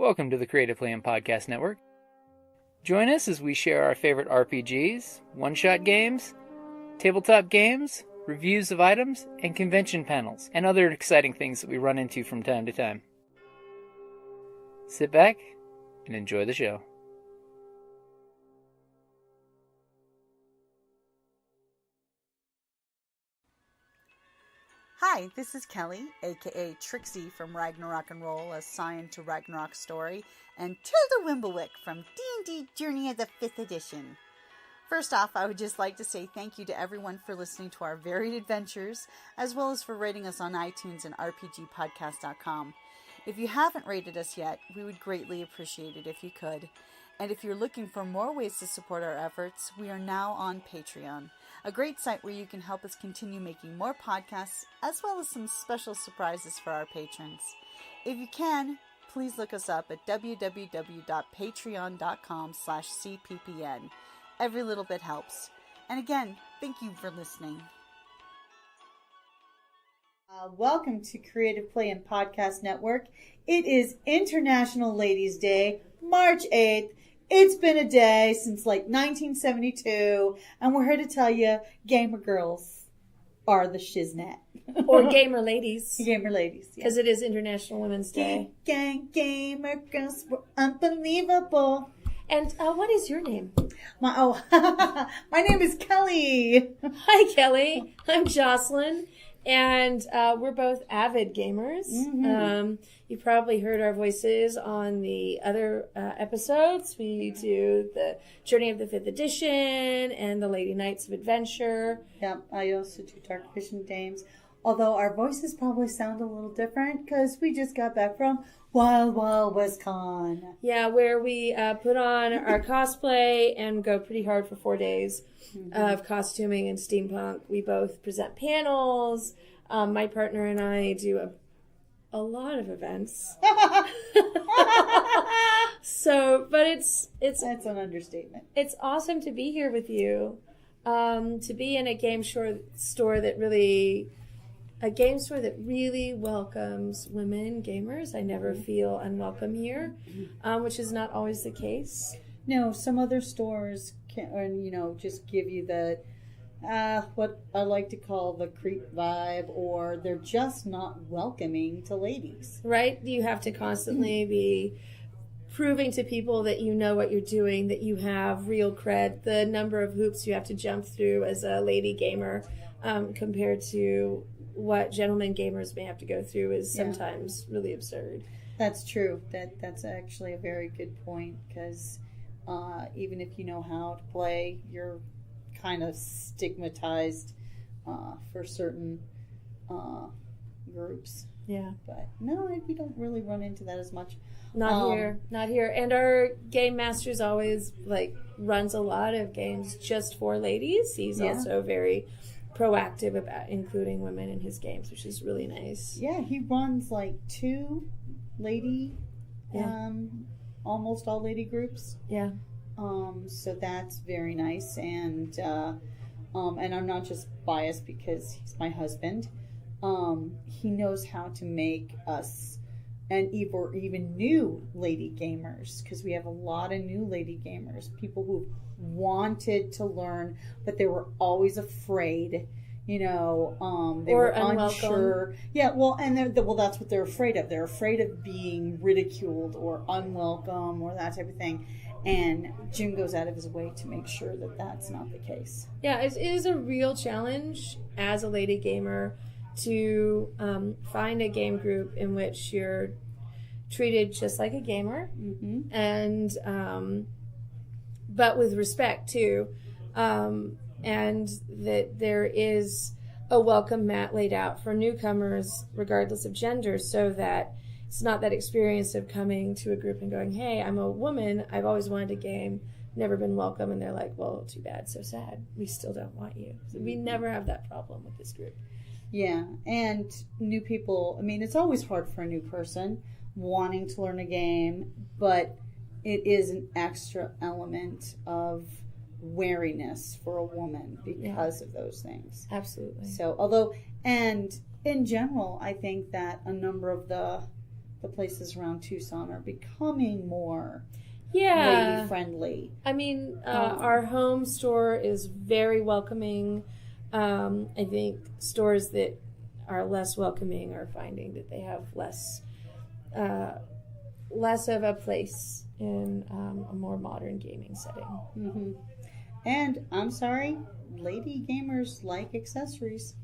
Welcome to the Creative Play and Podcast Network. Join us as we share our favorite RPGs, one-shot games, tabletop games, reviews of items, and convention panels, and other exciting things that we run into from time to time. Sit back and enjoy the show. Hi, this is Kelly, aka Trixie from Ragnarok and Roll, a Scion to Ragnarok story, and Tilda Wimblewick from D&D Journey of the 5th Edition. First off, I would just like to say thank you to everyone for listening to our varied adventures, as well as for rating us on iTunes and rpgpodcast.com. If you haven't rated us yet, we would greatly appreciate it if you could. And if you're looking for more ways to support our efforts, we are now on Patreon, a great site where you can help us continue making more podcasts, as well as some special surprises for our patrons. If you can, please look us up at www.patreon.com/cppn. Every little bit helps. And again, thank you for listening. Welcome to Creative Play and Podcast Network. It is International Ladies' Day, March 8th. It's been a day since like 1972, and we're here to tell you gamer girls are the shiznit. Or gamer ladies. Gamer ladies, yeah. Because it is International Women's Day. Gamer girls were unbelievable. And what is your name? My name is Kelly. Hi, Kelly. I'm Jocelyne. And we're both avid gamers. Mm-hmm. You probably heard our voices on the other episodes. We do the Journey of the 5th Edition and the Lady Knights of Adventure. Yeah, I also do Dark Vision games. Although our voices probably sound a little different because we just got back from Wild Wild West Con. Yeah, where we put on our cosplay and go pretty hard for 4 days of costuming and steampunk. We both present panels. My partner and I do a lot of events. But it's that's an understatement. It's awesome to be here with you. To be in a game store that really welcomes women gamers. I never feel unwelcome here, which is not always the case. No, some other stores can, just give you the what I like to call the creep vibe, or they're just not welcoming to ladies. Right? You have to constantly be proving to people that you know what you're doing, that you have real cred. The number of hoops you have to jump through as a lady gamer compared to what gentlemen gamers may have to go through is sometimes really absurd. That's true. That's actually a very good point, because even if you know how to play, you're kind of stigmatized for certain groups. Yeah. But no, we don't really run into that as much. Not here. And our game master's always runs a lot of games just for ladies. He's also very proactive about including women in his games, which is really nice. Yeah, he runs 2 lady, almost all lady groups. Yeah. So that's very nice, and I'm not just biased because he's my husband. He knows how to make us and even new lady gamers, because we have a lot of new lady gamers, people who wanted to learn, but they were always afraid. They were unsure. Yeah, that's what they're afraid of. They're afraid of being ridiculed or unwelcome or that type of thing. And Jim goes out of his way to make sure that that's not the case. Yeah, it is a real challenge as a lady gamer to find a game group in which you're treated just like a gamer, and but with respect too, and that there is a welcome mat laid out for newcomers regardless of gender, so that it's not that experience of coming to a group and going, hey, I'm a woman, I've always wanted a game, never been welcome, and they're like, well, too bad, so sad, we still don't want you. So we never have that problem with this group. Yeah, and new people, it's always hard for a new person wanting to learn a game, but it is an extra element of wariness for a woman because of those things. Absolutely. So, and in general, I think that a number of the the places around Tucson are becoming more Yeah. lady friendly. I mean, our home store is very welcoming. I think stores that are less welcoming are finding that they have less of a place in a more modern gaming setting. Mm-hmm. And I'm sorry, lady gamers like accessories.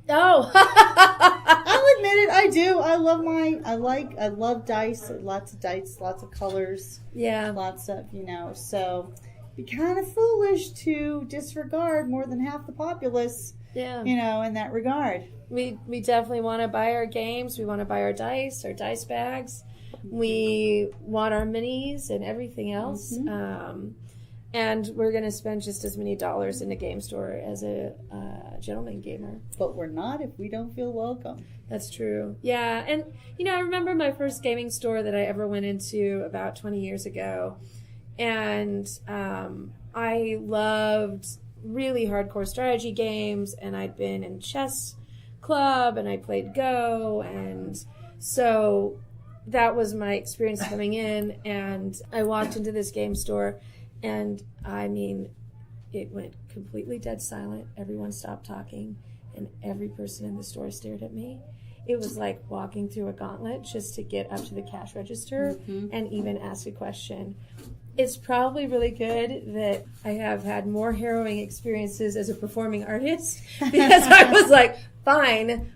Oh, I'll admit it, I do. I love dice, lots of colors. yeah. Lots of, so be kind of foolish to disregard more than half the populace, Yeah. In that regard. We definitely want to buy our games. We want to buy our dice bags. We want our minis and everything else. Mm-hmm. And we're going to spend just as many dollars in the game store as a gentleman gamer. But we're not if we don't feel welcome. That's true. Yeah. And, I remember my first gaming store that I ever went into about 20 years ago. And I loved really hardcore strategy games. And I'd been in chess club and I played Go. And so that was my experience coming in. And I walked into this game store. And, I mean, it went completely dead silent. Everyone stopped talking, and every person in the store stared at me. It was like walking through a gauntlet just to get up to the cash register and even ask a question. It's probably really good that I have had more harrowing experiences as a performing artist because I was like, fine,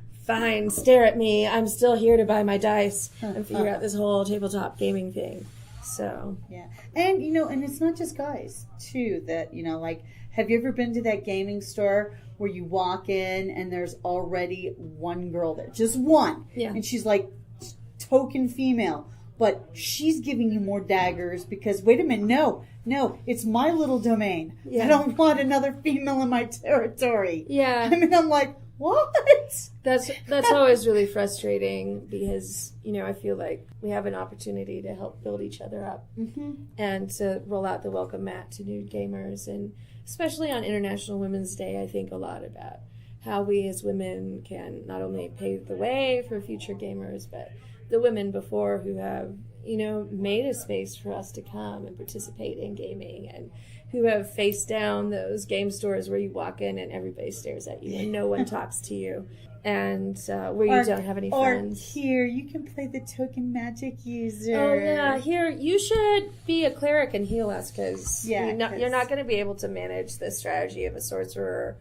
stare at me. I'm still here to buy my dice and figure out this whole tabletop gaming thing. So yeah, and and it's not just guys too that have you ever been to that gaming store where you walk in and there's already one girl there, just one, and she's like token female, but she's giving you more daggers because wait a minute, no, it's my little domain. I don't want another female in my territory. Yeah, I mean, I'm like, what? That's always really frustrating because, I feel like we have an opportunity to help build each other up and to roll out the welcome mat to new gamers. And especially on International Women's Day, I think a lot about how we as women can not only pave the way for future gamers, but the women before who have, made a space for us to come and participate in gaming and who have faced down those game stores where you walk in and everybody stares at you and no one talks to you, and where you don't have any friends. Or here, you can play the token magic user. Oh, yeah. Here, you should be a cleric and heal us because you're not going to be able to manage the strategy of a sorcerer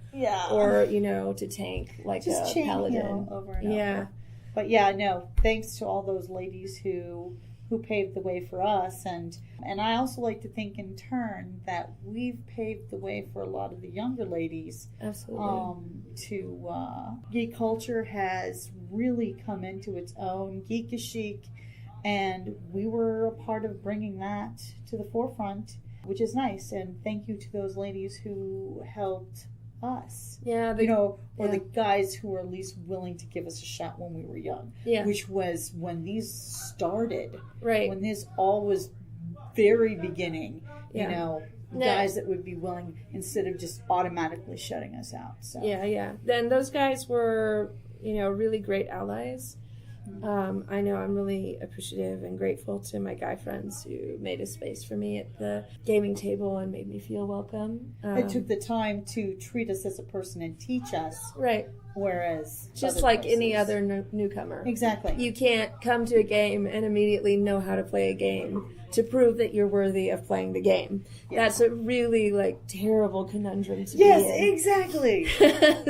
or, to tank like just a paladin. Over and over. But no, thanks to all those ladies who paved the way for us, and I also like to think in turn that we've paved the way for a lot of the younger ladies. Absolutely. Geek culture has really come into its own. Geek is chic, and we were a part of bringing that to the forefront, which is nice. And thank you to those ladies who helped us. The guys who were at least willing to give us a shot when we were young. Yeah. Which was when these started. Right. When this all was very beginning. Guys that would be willing instead of just automatically shutting us out. So. Yeah. Then those guys were, really great allies. I know I'm really appreciative and grateful to my guy friends who made a space for me at the gaming table and made me feel welcome. They took the time to treat us as a person and teach us. Right. Whereas just like places. Any other newcomer. Exactly. You can't come to a game and immediately know how to play a game to prove that you're worthy of playing the game. Yeah. That's a really terrible conundrum to be in. Yes, exactly.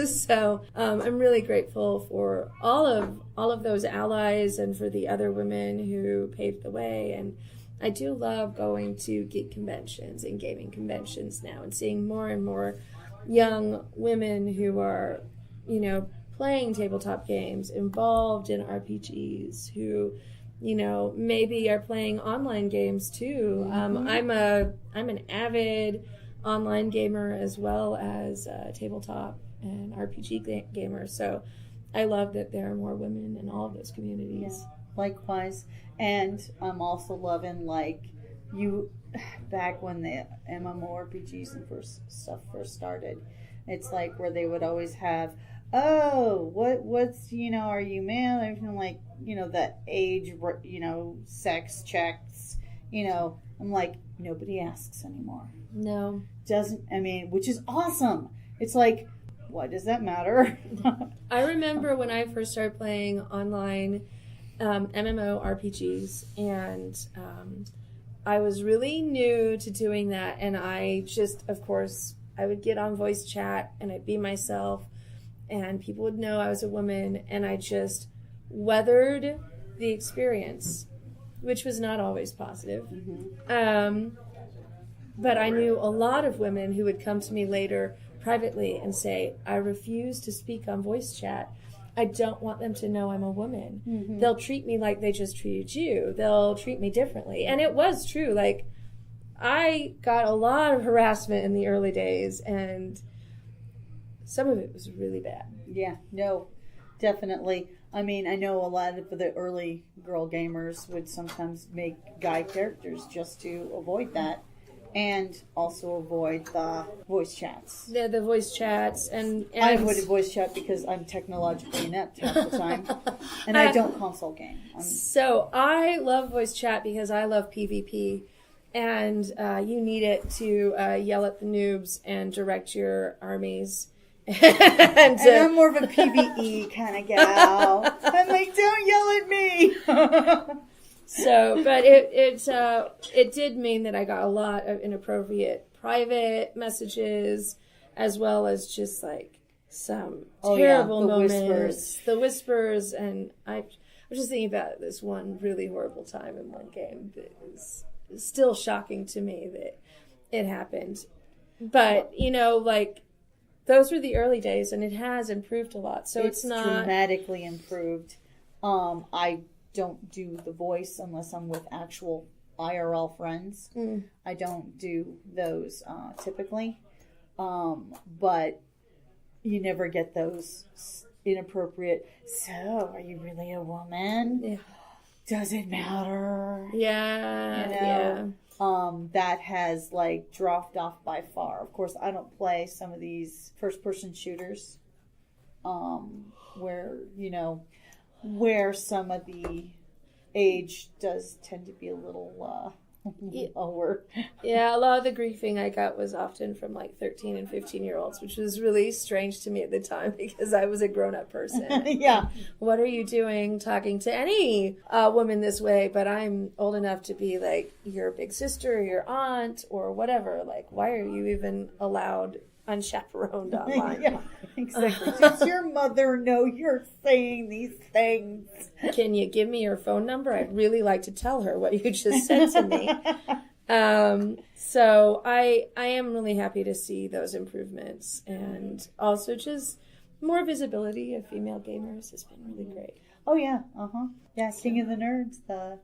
So I'm really grateful for all of those allies and for the other women who paved the way. And I do love going to geek conventions and gaming conventions now and seeing more and more young women who are playing tabletop games, involved in RPGs, who, maybe are playing online games too. I'm an avid online gamer as well as a tabletop and RPG gamer. So I love that there are more women in all of those communities. Yeah, likewise. And I'm also loving back when the MMORPGs and first started. It's where they would always have oh, what's, are you male? Everything like, that age, sex checks, I'm like, nobody asks anymore. No. Which is awesome. It's like, why does that matter? I remember when I first started playing online MMORPGs, and I was really new to doing that, and I just, of course, I would get on voice chat and I'd be myself, and people would know I was a woman, and I just weathered the experience, which was not always positive. Mm-hmm. But I knew a lot of women who would come to me later privately and say, I refuse to speak on voice chat. I don't want them to know I'm a woman. Mm-hmm. They'll treat me like they just treated you. They'll treat me differently. And it was true. Like, I got a lot of harassment in the early days, and some of it was really bad. Yeah, no, definitely. I mean, I know a lot of the early girl gamers would sometimes make guy characters just to avoid that. And also avoid the voice chats. The voice chats. And I avoided voice chat because I'm technologically inept half the time. And I don't console game. So I love voice chat because I love PvP. And you need it to yell at the noobs and direct your armies. and I'm more of a PvE kind of gal. I'm like, don't yell at me. So, but it did mean that I got a lot of inappropriate private messages, as well as just like some terrible moments. The whispers, and I was just thinking about this one really horrible time in one game that is still shocking to me that it happened. But those were the early days, and it has improved a lot. So it's not dramatically improved. I don't do the voice unless I'm with actual IRL friends. I don't do those typically. But you never get those inappropriate, so are you really a woman? Yeah. Does it matter? Yeah. That has dropped off by far. Of course, I don't play some of these first-person shooters where some of the age does tend to be a little lower. Yeah, a lot of the griefing I got was often from 13 and 15-year-olds, which was really strange to me at the time because I was a grown-up person. Yeah. What are you doing talking to any woman this way? But I'm old enough to be your big sister, your aunt, or whatever. Why are you even allowed unchaperoned online? Yeah, exactly. Does your mother know you're saying these things? Can you give me your phone number? I'd really like to tell her what you just said to me. So I am really happy to see those improvements, and also just more visibility of female gamers has been really great. Oh yeah, yeah. King of the Nerds. The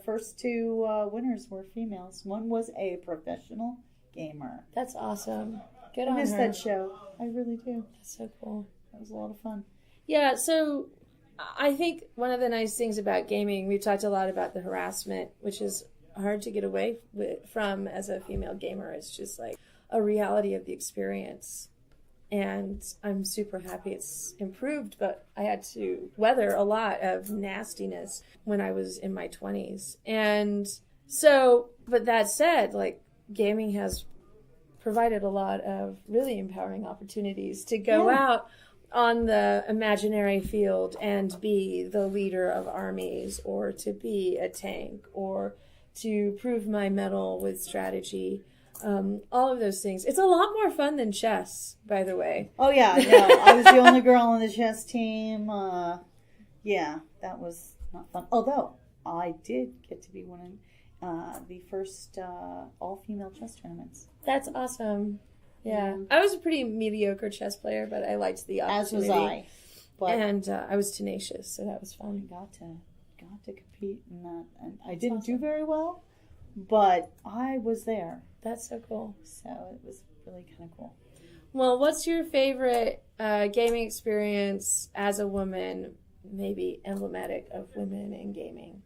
first two winners were females. One was a professional gamer. That's awesome. Good on her. I miss that show. I really do. That's so cool. That was a lot of fun. Yeah, so I think one of the nice things about gaming, we've talked a lot about the harassment, which is hard to get away from as a female gamer. It's just a reality of the experience. And I'm super happy it's improved, but I had to weather a lot of nastiness when I was in my 20s. And so, but that said, gaming has provided a lot of really empowering opportunities to go out on the imaginary field and be the leader of armies, or to be a tank, or to prove my mettle with strategy. All of those things. It's a lot more fun than chess, by the way. Oh yeah, no, I was the only girl on the chess team. Yeah, that was not fun. Although I did get to be one of the first all-female chess tournaments. That's awesome. Yeah. I was a pretty mediocre chess player, but I liked the opportunity. As was I. But and I was tenacious, so that was fun. I got to compete in that. And I didn't do very well, but I was there. That's so cool. So it was really kind of cool. Well, what's your favorite gaming experience as a woman, maybe emblematic of women in gaming?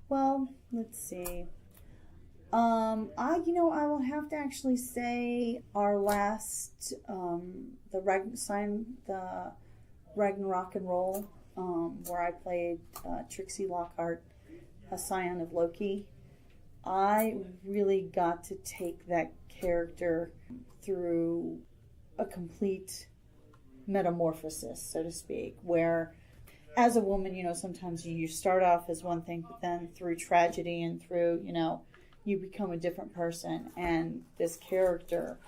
Well, let's see. I will have to actually say our last, the Ragnarok and Roll, where I played Trixie Lockhart, a scion of Loki. I really got to take that character through a complete metamorphosis, so to speak, where as a woman, sometimes you start off as one thing, but then through tragedy and through, you become a different person. And this character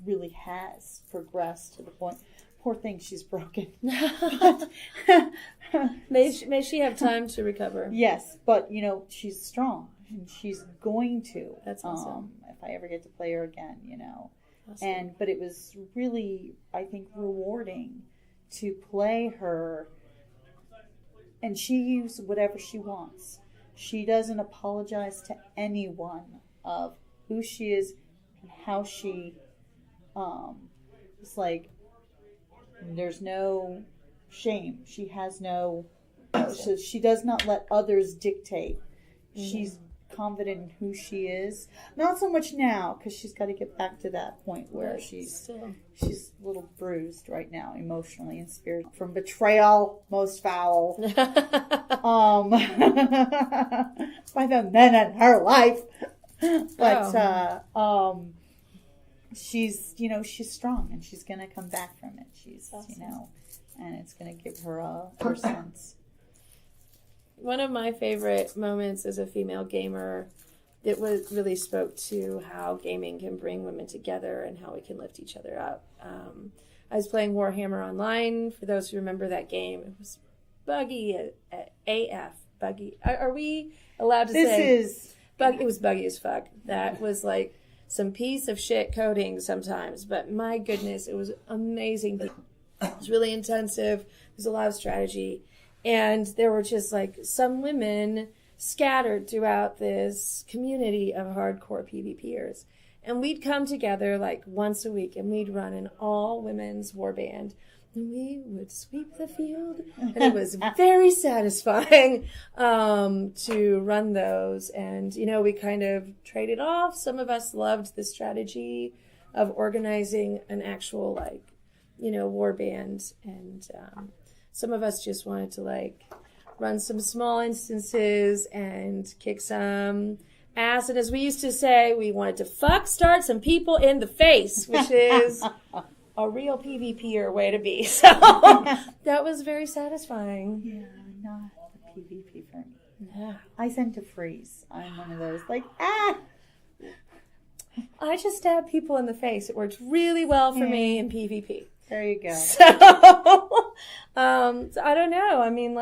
really has progressed to the point. Poor thing, she's broken. May she have time to recover. Yes, but, she's strong. And she's going to. That's awesome. If I ever get to play her again, Awesome. But it was really, I think, rewarding to play her. And she uses whatever she wants. She doesn't apologize to anyone of who she is and how she, it's like, there's no shame. She has no, so she does not let others dictate. She's confident in who she is. Not so much now, because she's got to get back to that point where she's a little bruised right now, emotionally and spiritually, from betrayal, most foul, by the men in her life. But she's strong, and she's gonna come back from it. She's awesome. And it's gonna give her her sense. One of my favorite moments as a female gamer, it really spoke to how gaming can bring women together and how we can lift each other up. I was playing Warhammer Online. For those who remember that game, it was buggy AF. Buggy. Are we allowed to say? It was buggy as fuck. That was like some piece of shit coding sometimes, but my goodness, it was amazing. It was really intensive. There's a lot of strategy. And there were just like some women scattered throughout this community of hardcore PvPers. And we'd come together like once a week and we'd run an all women's warband. And we would sweep the field. And it was very satisfying to run those. And, we kind of traded off. Some of us loved the strategy of organizing an actual warband. And some of us just wanted to run some small instances and kick some ass. And as we used to say, we wanted to start some people in the face, which is a real PvPer way to be. So that was very satisfying. Yeah, not a PvP for me. Yeah. I tend to freeze. I'm one of those I just stab people in the face. It works really well for me in PvP. There you go. So, I don't know. I mean,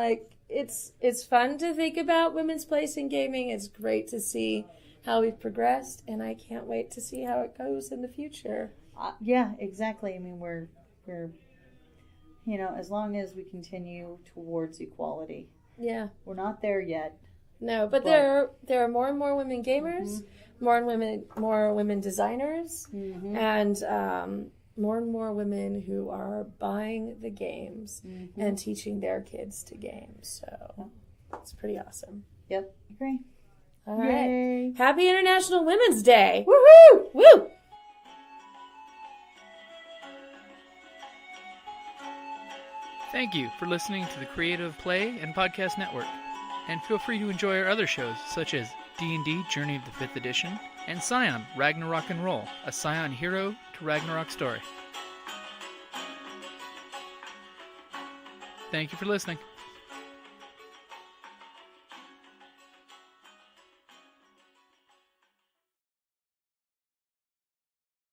it's fun to think about women's place in gaming. It's great to see how we've progressed, and I can't wait to see how it goes in the future. Yeah, exactly. I mean, we're as long as we continue towards equality. Yeah. We're not there yet. No, but there are more and more women gamers, more women designers, and more and more women who are buying the games and teaching their kids to game. So it's pretty awesome. Yep, agree. All right. Yay. Happy International Women's Day. Woohoo! Woo! Thank you for listening to the Creative Play and Podcast Network. And feel free to enjoy our other shows, such as D&D Journey of the 5th Edition, and Scion Ragnarok and Roll, a Scion hero to Ragnarok story. Thank you for listening.